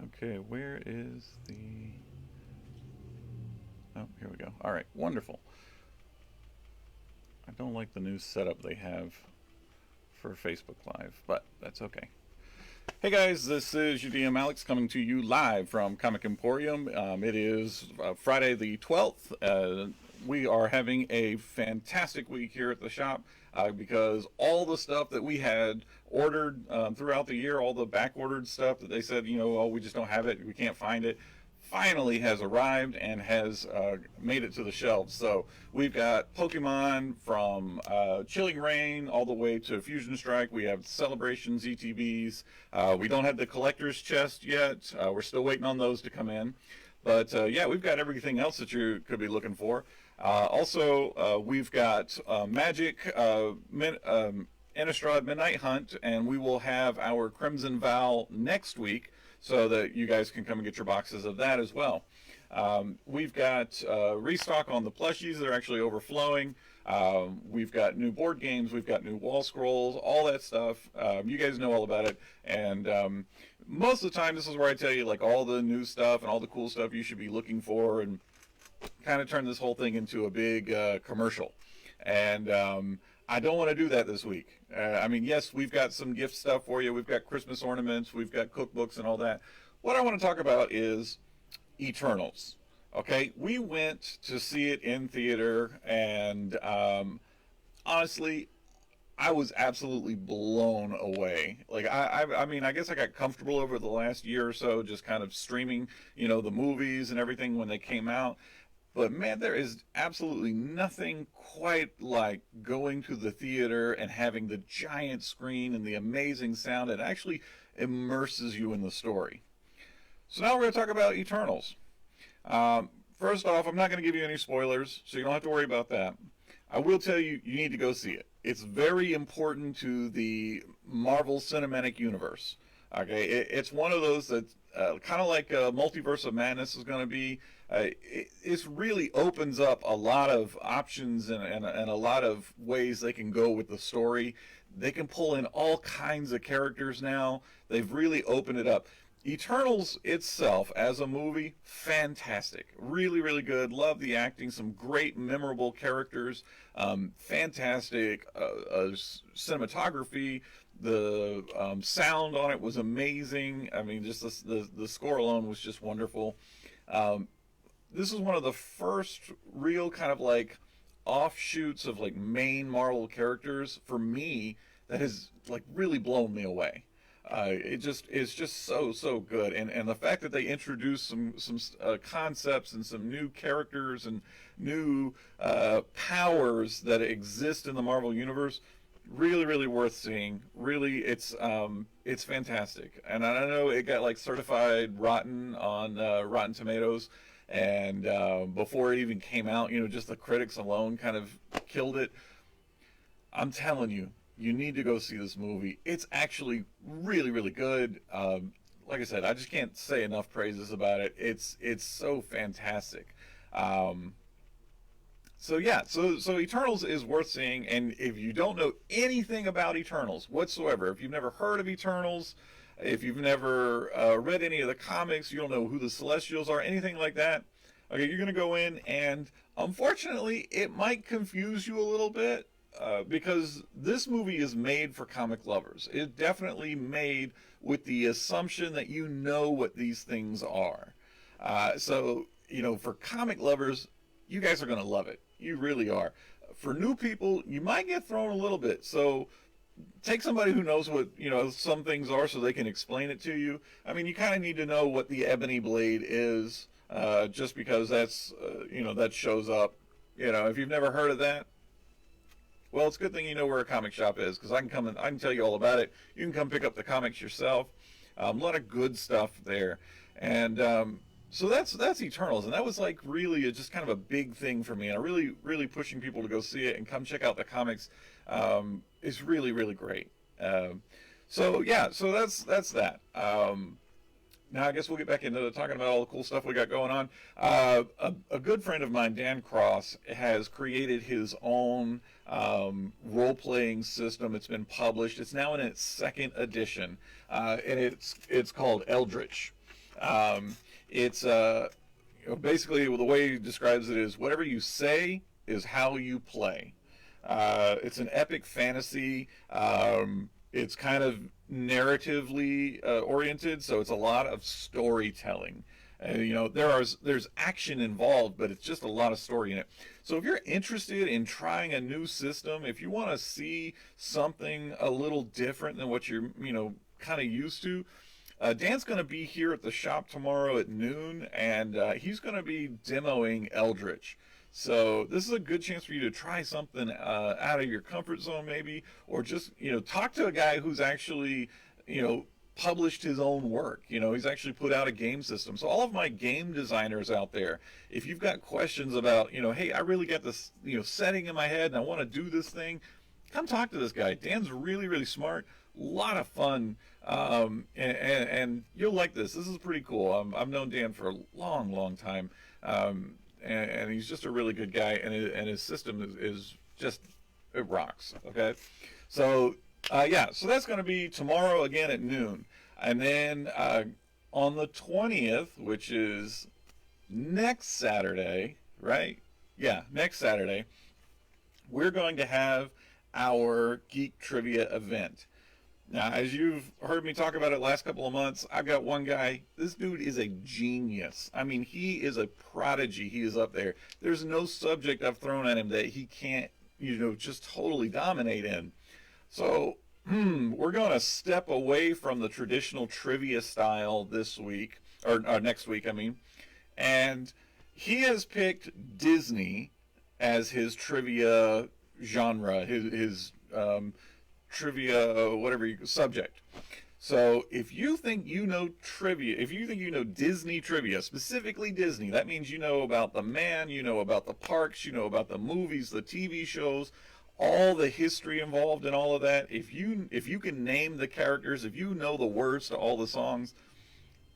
Okay, where is the... Oh, here we go. All right, wonderful. I don't like the new setup they have for Facebook Live, but that's okay. Hey guys, this is UDM Alex coming to you live from Comic Emporium. It is Friday the 12th. We are having a fantastic week here at the shop because all the stuff that we had ordered throughout the year, all the back ordered stuff that they said, oh, we just don't have it, we can't find it, finally has arrived and has made it to the shelves. So we've got Pokemon from Chilling Reign all the way to Fusion Strike. We have Celebrations ETBs. We don't have the collector's chest yet. We're still waiting on those to come in. But yeah, we've got everything else that you could be looking for. Also, we've got Magic Innistrad Midnight Hunt, and we will have our Crimson Vow next week, so that you guys can come and get your boxes of that as well. We've got restock on the plushies. They're actually overflowing. We've got new board games. We've got new wall scrolls, all that stuff. You guys know all about it. And most of the time, this is where I tell you like all the new stuff and all the cool stuff you should be looking for, and kind of turn this whole thing into a big commercial. And I don't want to do that this week. I mean, yes, we've got some gift stuff for you. We've got Christmas ornaments. We've got cookbooks and all that. What I want to talk about is Eternals. Okay, we went to see it in theater, and honestly, I was absolutely blown away. Like, I mean, I guess I got comfortable over the last year or so, just kind of streaming, the movies and everything when they came out. But man, there is absolutely nothing quite like going to the theater and having the giant screen and the amazing sound. It actually immerses you in the story. So now we're going to talk about Eternals. First off, I'm not going to give you any spoilers, so you don't have to worry about that. I will tell you, you need to go see it. It's very important to the Marvel Cinematic Universe. Okay, it's one of those that kind of like Multiverse of Madness is going to be. It really opens up a lot of options and a lot of ways they can go with the story. They can pull in all kinds of characters now. They've really opened it up. Eternals itself as a movie, fantastic. Really, really good. Love the acting. Some great, memorable characters. Fantastic cinematography. The sound on it was amazing. I mean, just the score alone was just wonderful. This is one of the first real kind of like offshoots of like main Marvel characters for me that has like really blown me away. It's just so good, and the fact that they introduced some concepts and some new characters and new powers that exist in the Marvel universe, really worth seeing. Really, it's fantastic, and I know it got like certified rotten on Rotten Tomatoes, and before it even came out, just the critics alone kind of killed it. I'm telling you. You need to go see this movie. It's actually really good. Like I said, I just can't say enough praises about it. It's so fantastic. So yeah, so Eternals is worth seeing. And if you don't know anything about Eternals whatsoever, if you've never heard of Eternals, if you've never read any of the comics, you don't know who the Celestials are, anything like that, okay, you're going to go in, and unfortunately, it might confuse you a little bit. Because this movie is made for comic lovers. It's definitely made with the assumption that you know what these things are. So, for comic lovers, you guys are going to love it. You really are. For new people, you might get thrown a little bit. So take somebody who knows what, some things are so they can explain it to you. I mean, you kind of need to know what the ebony blade is, just because that's, that shows up. If you've never heard of that, well, it's a good thing you know where a comic shop is, because I can tell you all about it. You can come pick up the comics yourself. A lot of good stuff there, and so that's Eternals, and that was like really just kind of a big thing for me, and I'm really pushing people to go see it and come check out the comics. It's really great. So yeah, so that's that. now I guess we'll get back into talking about all the cool stuff we got going on. A good friend of mine, Dan Cross, has created his own role-playing system. It's been published. It's now in its second edition, and it's called Eldritch. It's basically the way he describes it is whatever you say is how you play. It's an epic fantasy. It's kind of narratively oriented, so it's a lot of storytelling. There's action involved, but it's just a lot of story in it. So if you're interested in trying a new system, if you want to see something a little different than what you're kind of used to, Dan's going to be here at the shop tomorrow at noon, and he's going to be demoing Eldritch. So this is a good chance for you to try something out of your comfort zone, maybe, or just talk to a guy who's actually published his own work. He's actually put out a game system. So all of my game designers out there, if you've got questions about hey, I really got this setting in my head and I want to do this thing, come talk to this guy. Dan's really, really smart, a lot of fun, and you'll like this. This is pretty cool. I've known Dan for a long, long time. And he's just a really good guy, and his system is just, it rocks. Okay, so so that's going to be tomorrow again at noon, and then on the 20th, which is next Saturday, right? Yeah, next Saturday, we're going to have our Geek Trivia event. Now, as you've heard me talk about it last couple of months, I've got one guy. This dude is a genius. I mean, he is a prodigy. He is up there. There's no subject I've thrown at him that he can't, just totally dominate in. So, we're going to step away from the traditional trivia style this week, or next week, I mean. And he has picked Disney as his trivia genre, his trivia, whatever subject. So if you think you know trivia, if you think you know Disney trivia, specifically Disney, that means you know about the man, you know about the parks, you know about the movies, the TV shows, all the history involved in all of that. If you can name the characters, if you know the words to all the songs,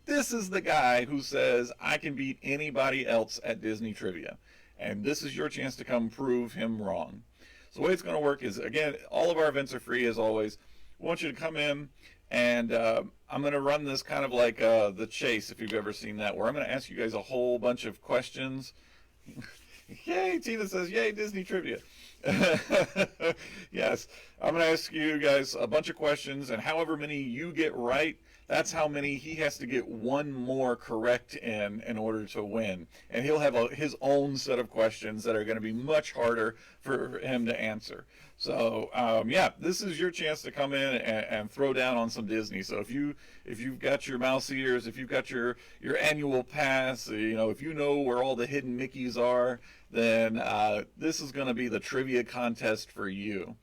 this is the guy who says, I can beat anybody else at Disney trivia. And this is your chance to come prove him wrong. So the way it's going to work is, again, all of our events are free as always. I want you to come in, and I'm going to run this kind of like The Chase, if you've ever seen that, where I'm going to ask you guys a whole bunch of questions. Yay, Tina says, yay, Disney trivia. Yes, I'm going to ask you guys a bunch of questions, and however many you get right, that's how many he has to get one more correct in order to win. And he'll have his own set of questions that are going to be much harder for him to answer. So, this is your chance to come in and throw down on some Disney. So if you've got your mouse ears, if you've got your annual pass, if you know where all the hidden Mickeys are, then this is going to be the trivia contest for you.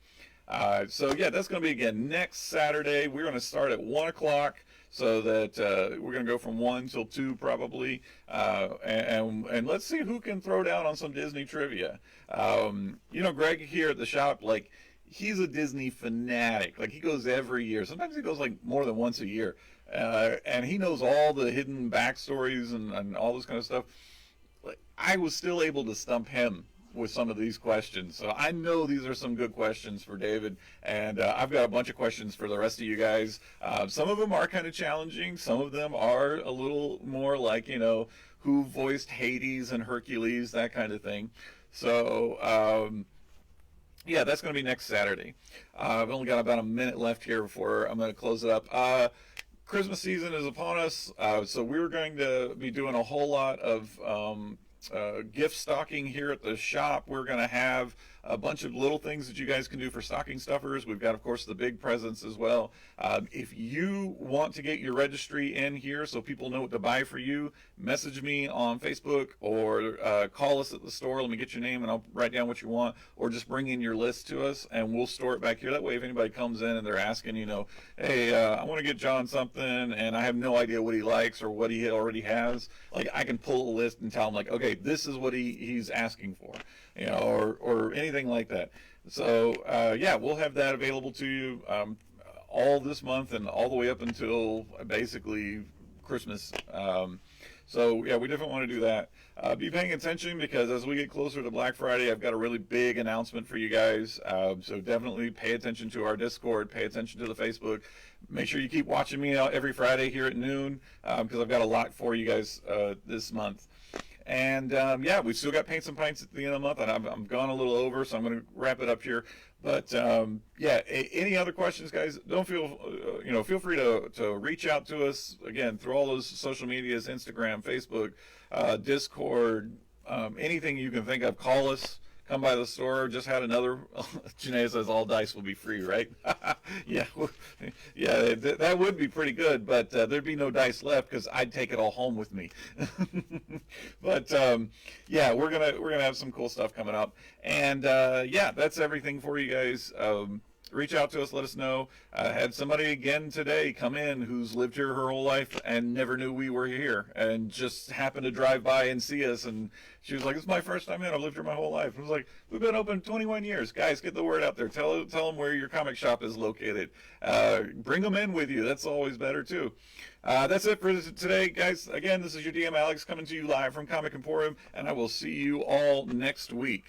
That's going to be, again, next Saturday. We're going to start at 1 o'clock. So that we're going to go from 1 till 2 probably, and let's see who can throw down on some Disney trivia. Greg here at the shop, he's a Disney fanatic. He goes every year. Sometimes he goes more than once a year, and he knows all the hidden backstories and all this kind of stuff. I was still able to stump him with some of these questions. So I know these are some good questions for David, and I've got a bunch of questions for the rest of you guys. Some of them are kind of challenging. Some of them are a little more who voiced Hades and Hercules, that kind of thing. So, that's going to be next Saturday. I've only got about a minute left here before I'm going to close it up. Christmas season is upon us, so we're going to be doing a whole lot of gift stocking here at the shop. We're going to have a bunch of little things that you guys can do for stocking stuffers. We've got, of course, the big presents as well. If you want to get your registry in here so people know what to buy for you, message me on Facebook or call us at the store. Let me get your name and I'll write down what you want, or just bring in your list to us and we'll store it back here. That way, if anybody comes in and they're asking, hey, I want to get John something and I have no idea what he likes or what he already has, I can pull a list and tell him, okay, this is what he's asking for, or anything like that. So, we'll have that available to you all this month and all the way up until basically Christmas. So yeah, we definitely want to do that. Be paying attention, because as we get closer to Black Friday, I've got a really big announcement for you guys. So definitely pay attention to our Discord, pay attention to the Facebook. Make sure you keep watching me out every Friday here at noon, because I've got a lot for you guys this month. And yeah, we've still got Paints and Pints at the end of the month, and I'm gone a little over, so I'm going to wrap it up here. But yeah, any other questions, guys? Don't feel feel free to reach out to us again through all those social medias: Instagram, Facebook, Discord, anything you can think of. Call us. Come by the store. Just had another. Janae says all dice will be free, right? Yeah, yeah, that would be pretty good, but there'd be no dice left because I'd take it all home with me. But yeah, we're gonna have some cool stuff coming up, and yeah, that's everything for you guys. Reach out to us, let us know. Had somebody again today come in who's lived here her whole life and never knew we were here, and just happened to drive by and see us, and she was like, "This is my first time in. I've lived here my whole life." I was like, "We've been open 21 years. Guys, get the word out there. Tell them where your comic shop is located. Bring them in with you. That's always better too." That's it for today, guys. Again, this is your DM Alex coming to you live from Comic Emporium, and I will see you all next week.